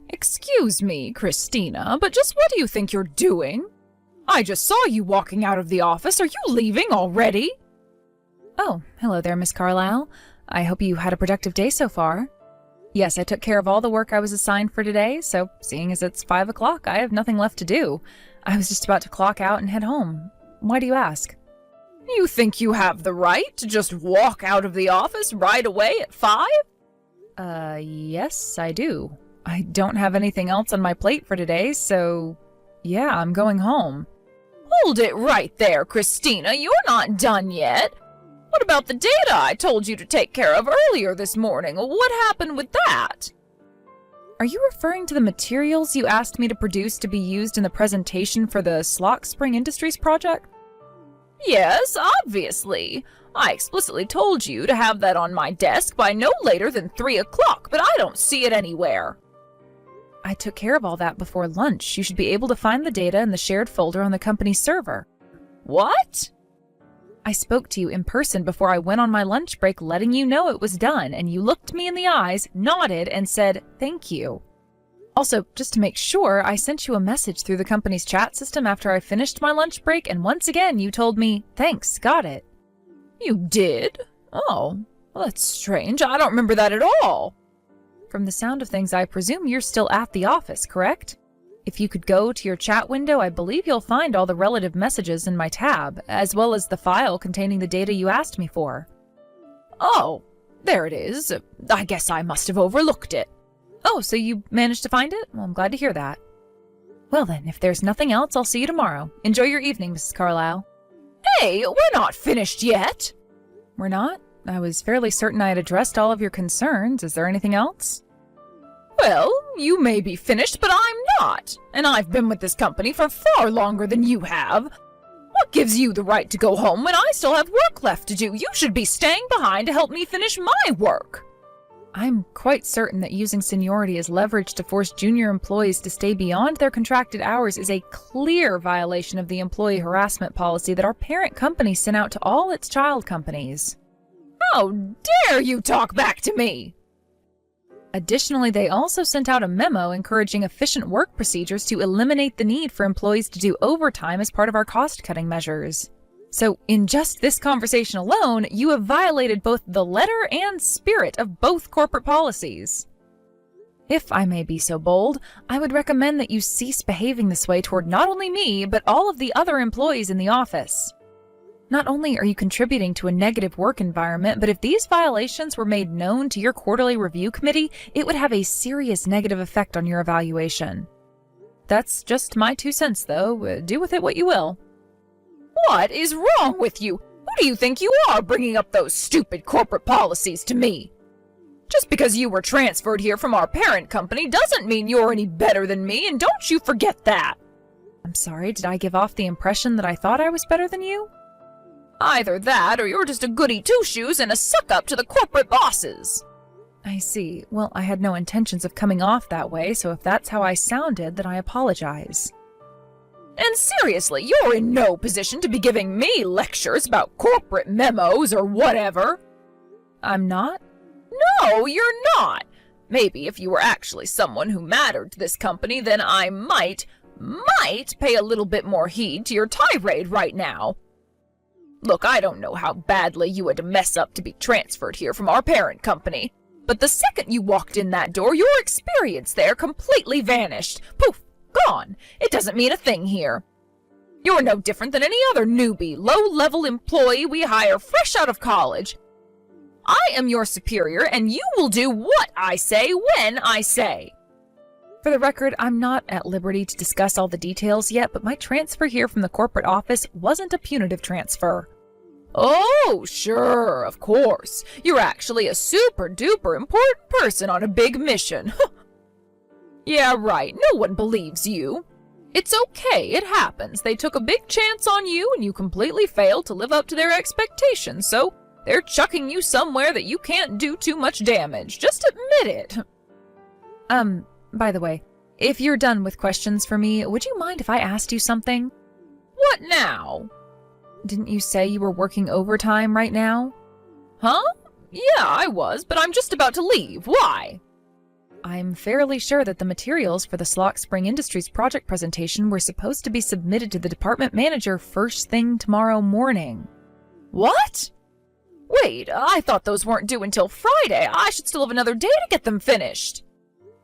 Excuse me, Christina, but just what do you think you're doing? I just saw you walking out of the office. Are you leaving already? Oh, hello there, Miss Carlisle. I hope you had a productive day so far. Yes, I took care of all the work I was assigned for today, so seeing as it's 5 o'clock, I have nothing left to do. I was just about to clock out and head home. Why do you ask? You think you have the right to just walk out of the office right away at 5? Yes, I do. I don't have anything else on my plate for today, so yeah, I'm going home. Hold it right there, Christina. You're not done yet. What about the data I told you to take care of earlier this morning? What happened with that? Are you referring to the materials you asked me to produce to be used in the presentation for the Slock Spring Industries project? Yes, obviously. I explicitly told you to have that on my desk by no later than 3 o'clock, but I don't see it anywhere. I took care of all that before lunch. You should be able to find the data in the shared folder on the company's server. What? I spoke to you in person before I went on my lunch break letting you know it was done, and you looked me in the eyes, nodded, and said, "Thank you." Also, just to make sure, I sent you a message through the company's chat system after I finished my lunch break, and once again you told me, "Thanks, got it." You did? Oh, well, that's strange. I don't remember that at all. From the sound of things, I presume you're still at the office, correct? If you could go to your chat window, I believe you'll find all the relative messages in my tab, as well as the file containing the data you asked me for. Oh, there it is. I guess I must have overlooked it. Oh, so you managed to find it? Well, I'm glad to hear that. Well then, if there's nothing else, I'll see you tomorrow. Enjoy your evening, Mrs. Carlisle. Hey, we're not finished yet. We're not? I was fairly certain I had addressed all of your concerns. Is there anything else? Well, you may be finished, but I'm not. And I've been with this company for far longer than you have. What gives you the right to go home when I still have work left to do? You should be staying behind to help me finish my work. I'm quite certain that using seniority as leverage to force junior employees to stay beyond their contracted hours is a clear violation of the employee harassment policy that our parent company sent out to all its child companies. How dare you talk back to me? Additionally, they also sent out a memo encouraging efficient work procedures to eliminate the need for employees to do overtime as part of our cost-cutting measures. So, in just this conversation alone, you have violated both the letter and spirit of both corporate policies. If I may be so bold, I would recommend that you cease behaving this way toward not only me, but all of the other employees in the office. Not only are you contributing to a negative work environment, but if these violations were made known to your quarterly review committee, it would have a serious negative effect on your evaluation. That's just my 2 cents, though. Do with it what you will. What is wrong with you? Who do you think you are bringing up those stupid corporate policies to me? Just because you were transferred here from our parent company doesn't mean you're any better than me, and don't you forget that. I'm sorry, did I give off the impression that I thought I was better than you? Either that, or you're just a goody two-shoes and a suck-up to the corporate bosses. I see. Well, I had no intentions of coming off that way, so if that's how I sounded, then I apologize. And seriously, you're in no position to be giving me lectures about corporate memos or whatever. I'm not? No, you're not. Maybe if you were actually someone who mattered to this company, then I might pay a little bit more heed to your tirade right now. Look, I don't know how badly you had to mess up to be transferred here from our parent company, but the second you walked in that door, your experience there completely vanished. Poof! Gone. It doesn't mean a thing here. You're no different than any other newbie, low-level employee we hire fresh out of college. I am your superior, and you will do what I say when I say. For the record, I'm not at liberty to discuss all the details yet, but my transfer here from the corporate office wasn't a punitive transfer. Oh, sure, of course. You're actually a super-duper important person on a big mission. Yeah, right. No one believes you. It's okay. It happens. They took a big chance on you, and you completely failed to live up to their expectations, so they're chucking you somewhere that you can't do too much damage. Just admit it. By the way, if you're done with questions for me, would you mind if I asked you something? What now? Didn't you say you were working overtime right now? Huh? Yeah, I was, but I'm just about to leave. Why? I'm fairly sure that the materials for the Slock Spring Industries project presentation were supposed to be submitted to the department manager first thing tomorrow morning. What? Wait, I thought those weren't due until Friday. I should still have another day to get them finished.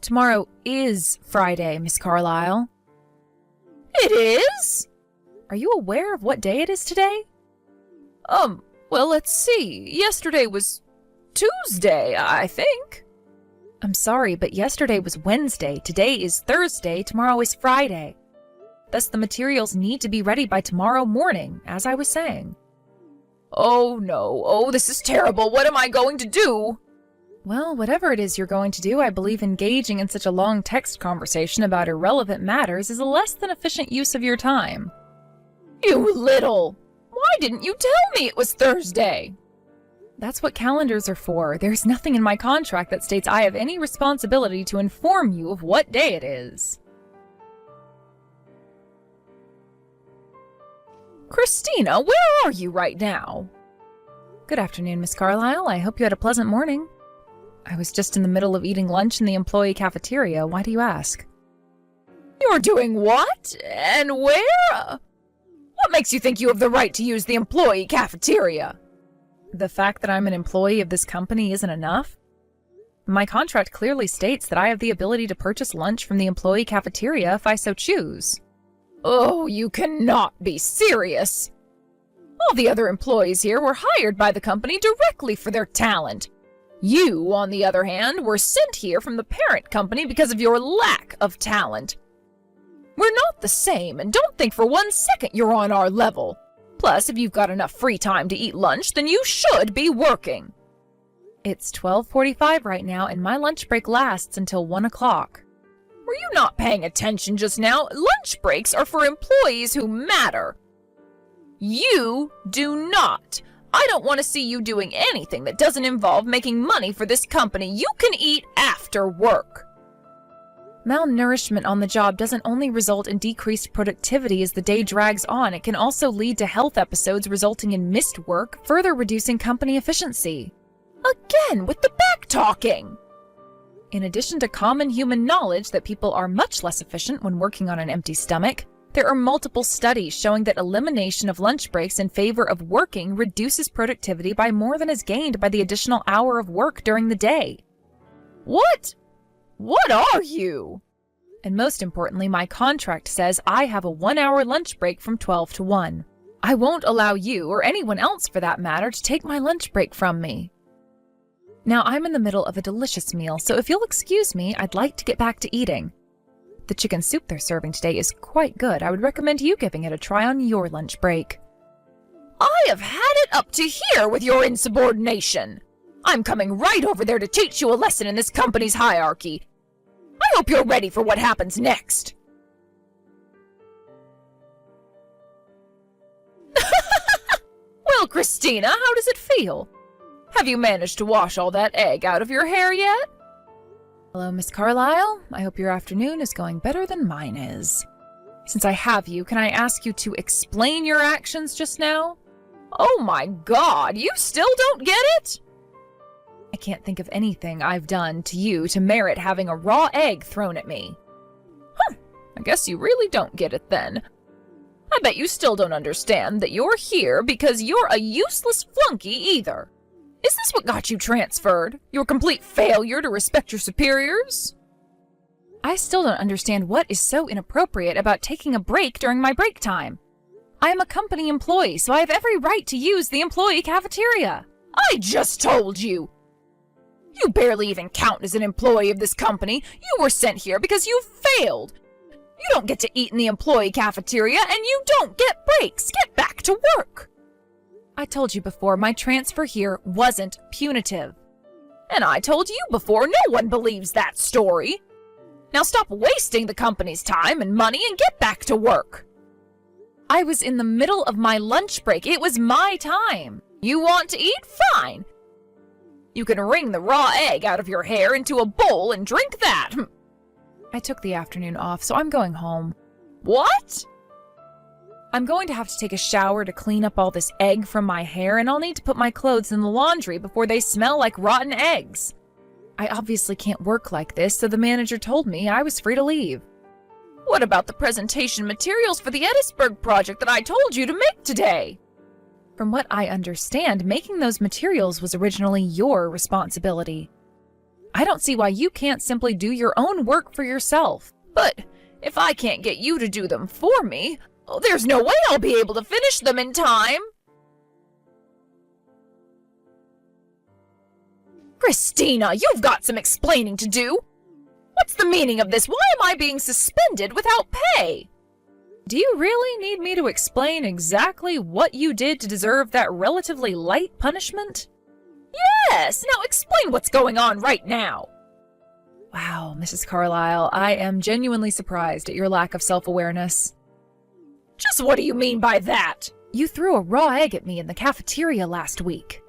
Tomorrow is Friday, Miss Carlyle. It is? Are you aware of what day it is today? Well, let's see. Yesterday was Tuesday, I think. I'm sorry, but yesterday was Wednesday, today is Thursday, tomorrow is Friday. Thus, the materials need to be ready by tomorrow morning, as I was saying. Oh no, oh this is terrible, what am I going to do? Well, whatever it is you're going to do, I believe engaging in such a long text conversation about irrelevant matters is a less than efficient use of your time. You little! Why didn't you tell me it was Thursday? That's what calendars are for. There's nothing in my contract that states I have any responsibility to inform you of what day it is. Christina, where are you right now? Good afternoon, Miss Carlyle. I hope you had a pleasant morning. I was just in the middle of eating lunch in the employee cafeteria. Why do you ask? You're doing what? And where? What makes you think you have the right to use the employee cafeteria? The fact that I'm an employee of this company isn't enough. My contract clearly states that I have the ability to purchase lunch from the employee cafeteria if I so choose. Oh, you cannot be serious. All the other employees here were hired by the company directly for their talent. You, on the other hand, were sent here from the parent company because of your lack of talent. We're not the same, and don't think for 1 second you're on our level. Plus, if you've got enough free time to eat lunch, then you should be working. It's 12:45 right now, and my lunch break lasts until 1 o'clock. Were you not paying attention just now? Lunch breaks are for employees who matter. You do not. I don't want to see you doing anything that doesn't involve making money for this company. You can eat after work. Malnourishment on the job doesn't only result in decreased productivity as the day drags on, it can also lead to health episodes resulting in missed work, further reducing company efficiency. Again, with the back-talking! In addition to common human knowledge that people are much less efficient when working on an empty stomach, there are multiple studies showing that elimination of lunch breaks in favor of working reduces productivity by more than is gained by the additional hour of work during the day. What? What are you? And most importantly, my contract says I have a 1-hour lunch break from 12 to 1. I won't allow you, or anyone else for that matter, to take my lunch break from me. Now, I'm in the middle of a delicious meal, so if you'll excuse me, I'd like to get back to eating. The chicken soup they're serving today is quite good. I would recommend you giving it a try on your lunch break. I have had it up to here with your insubordination. I'm coming right over there to teach you a lesson in this company's hierarchy. I hope you're ready for what happens next. Well, Christina, how does it feel? Have you managed to wash all that egg out of your hair yet? Hello, Miss Carlyle. I hope your afternoon is going better than mine is. Since I have you, can I ask you to explain your actions just now? Oh my God, you still don't get it? I can't think of anything I've done to you to merit having a raw egg thrown at me. I guess you really don't get it then. I bet you still don't understand that you're here because you're a useless flunky either. Is this what got you transferred? Your complete failure to respect your superiors? I still don't understand what is so inappropriate about taking a break during my break time. I am a company employee, so I have every right to use the employee cafeteria. I just told you! You barely even count as an employee of this company. You were sent here because you failed. You don't get to eat in the employee cafeteria, and you don't get breaks. Get back to work. I told you before, my transfer here wasn't punitive. And I told you before, no one believes that story. Now stop wasting the company's time and money and get back to work. I was in the middle of my lunch break. It was my time. You want to eat? Fine. You can wring the raw egg out of your hair into a bowl and drink that. I took the afternoon off, so I'm going home. What? I'm going to have to take a shower to clean up all this egg from my hair, and I'll need to put my clothes in the laundry before they smell like rotten eggs. I obviously can't work like this, so the manager told me I was free to leave. What about the presentation materials for the Edisburg project that I told you to make today? From what I understand, making those materials was originally your responsibility. I don't see why you can't simply do your own work for yourself. But if I can't get you to do them for me, there's no way I'll be able to finish them in time. Christina, you've got some explaining to do. What's the meaning of this? Why am I being suspended without pay? Do you really need me to explain exactly what you did to deserve that relatively light punishment? Yes, now explain what's going on right now. Wow, Mrs. Carlyle, I am genuinely surprised at your lack of self-awareness. Just what do you mean by that? You threw a raw egg at me in the cafeteria last week.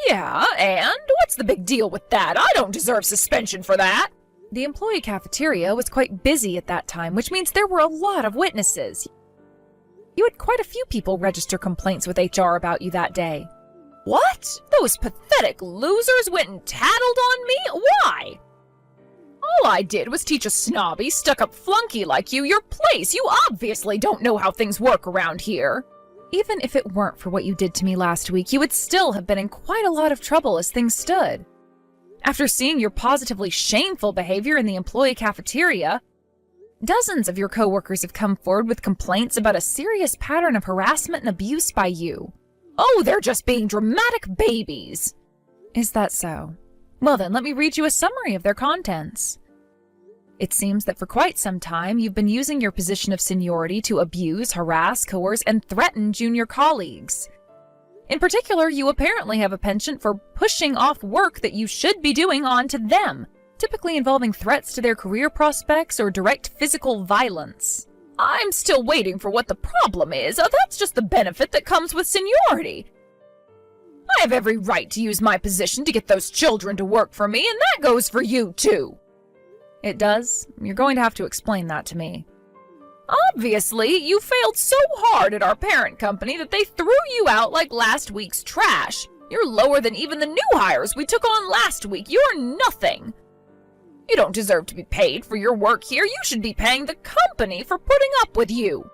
Yeah, and what's the big deal with that? I don't deserve suspension for that. The employee cafeteria was quite busy at that time, which means there were a lot of witnesses. You had quite a few people register complaints with HR about you that day. What? Those pathetic losers went and tattled on me? Why? All I did was teach a snobby, stuck-up flunky like you your place. You obviously don't know how things work around here. Even if it weren't for what you did to me last week, you would still have been in quite a lot of trouble as things stood. After seeing your positively shameful behavior in the employee cafeteria, dozens of your coworkers have come forward with complaints about a serious pattern of harassment and abuse by you. Oh, they're just being dramatic babies. Is that so? Well then, let me read you a summary of their contents. It seems that for quite some time, you've been using your position of seniority to abuse, harass, coerce, and threaten junior colleagues. In particular, you apparently have a penchant for pushing off work that you should be doing onto them, typically involving threats to their career prospects or direct physical violence. I'm still waiting for what the problem is. That's just the benefit that comes with seniority. I have every right to use my position to get those children to work for me, and that goes for you, too. It does? You're going to have to explain that to me. Obviously, you failed so hard at our parent company that they threw you out like last week's trash. You're lower than even the new hires we took on last week. You're nothing. You don't deserve to be paid for your work here. You should be paying the company for putting up with you.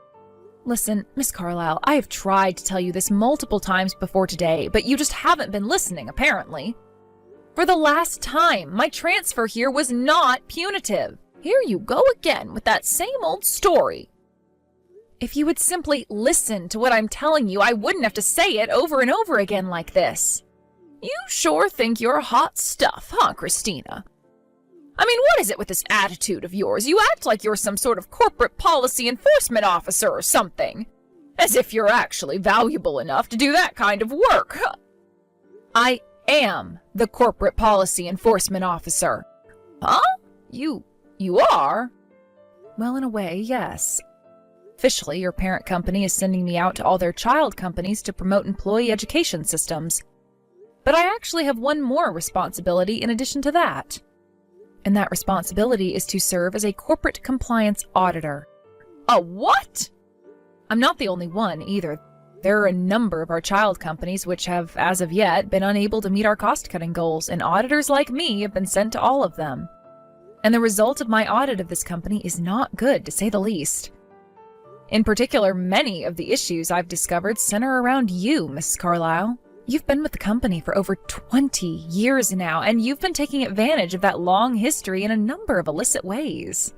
Listen, Miss Carlyle, I have tried to tell you this multiple times before today, but you just haven't been listening, apparently. For the last time, my transfer here was not punitive. Here you go again with that same old story. If you would simply listen to what I'm telling you, I wouldn't have to say it over and over again like this. You sure think you're hot stuff, huh, Christina? I mean, what is it with this attitude of yours? You act like you're some sort of corporate policy enforcement officer or something. As if you're actually valuable enough to do that kind of work. I am the corporate policy enforcement officer. Huh? You are? Well, in a way, yes. Officially, your parent company is sending me out to all their child companies to promote employee education systems. But I actually have one more responsibility in addition to that. And that responsibility is to serve as a corporate compliance auditor. A what? I'm not the only one, either. There are a number of our child companies which have, as of yet, been unable to meet our cost-cutting goals, and auditors like me have been sent to all of them. And the result of my audit of this company is not good, to say the least. In particular, many of the issues I've discovered center around you, Mrs. Carlyle. You've been with the company for over 20 years now, and you've been taking advantage of that long history in a number of illicit ways.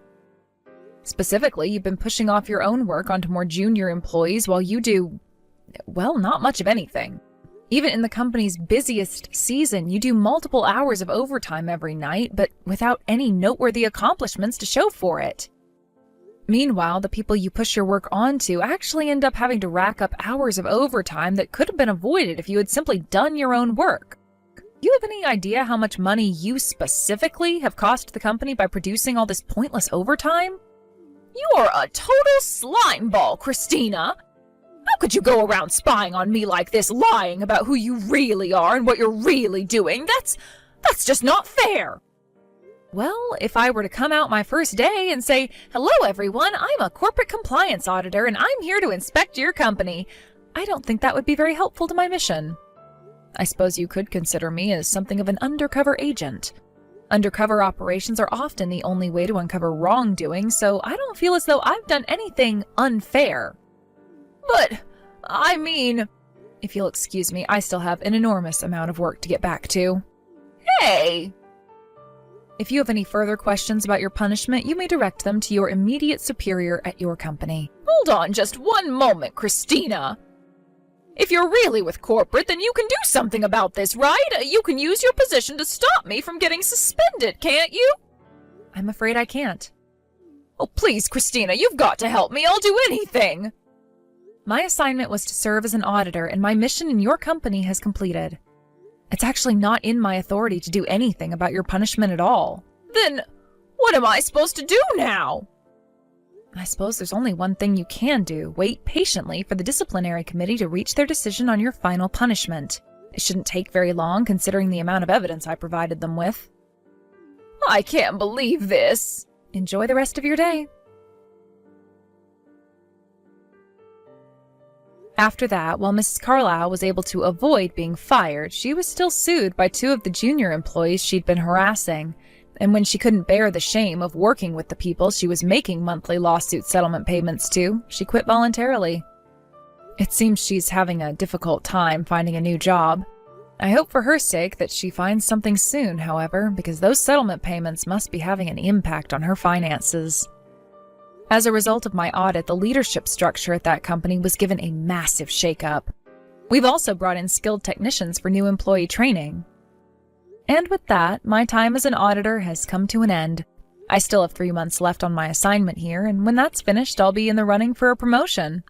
Specifically, you've been pushing off your own work onto more junior employees while you do, well, not much of anything. Even in the company's busiest season, you do multiple hours of overtime every night, but without any noteworthy accomplishments to show for it. Meanwhile, the people you push your work onto actually end up having to rack up hours of overtime that could have been avoided if you had simply done your own work. Do you have any idea how much money you specifically have cost the company by producing all this pointless overtime? You're a total slimeball, Christina. How could you go around spying on me like this, lying about who you really are and what you're really doing? That's just not fair. Well, if I were to come out my first day and say, "Hello everyone, I'm a corporate compliance auditor and I'm here to inspect your company," I don't think that would be very helpful to my mission. I suppose you could consider me as something of an undercover agent, Undercover operations are often the only way to uncover wrongdoing, so I don't feel as though I've done anything unfair. But, I mean... If you'll excuse me, I still have an enormous amount of work to get back to. Hey! If you have any further questions about your punishment, you may direct them to your immediate superior at your company. Hold on just one moment, Christina. If you're really with corporate, then you can do something about this, right? You can use your position to stop me from getting suspended, can't you? I'm afraid I can't. Oh, please, Christina, you've got to help me. I'll do anything. My assignment was to serve as an auditor, and my mission in your company has completed. It's actually not in my authority to do anything about your punishment at all. Then, what am I supposed to do now? I suppose there's only one thing you can do. Wait patiently for the disciplinary committee to reach their decision on your final punishment. It shouldn't take very long, considering the amount of evidence I provided them with. I can't believe this. Enjoy the rest of your day. After that, while Mrs. Carlisle was able to avoid being fired, she was still sued by 2 of the junior employees she'd been harassing. And when she couldn't bear the shame of working with the people she was making monthly lawsuit settlement payments to, she quit voluntarily. It seems she's having a difficult time finding a new job. I hope for her sake that she finds something soon, however, because those settlement payments must be having an impact on her finances. As a result of my audit, the leadership structure at that company was given a massive shakeup. We've also brought in skilled technicians for new employee training. And with that, my time as an auditor has come to an end. I still have 3 months left on my assignment here, and when that's finished, I'll be in the running for a promotion.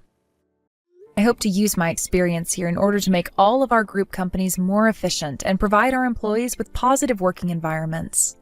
I hope to use my experience here in order to make all of our group companies more efficient and provide our employees with positive working environments.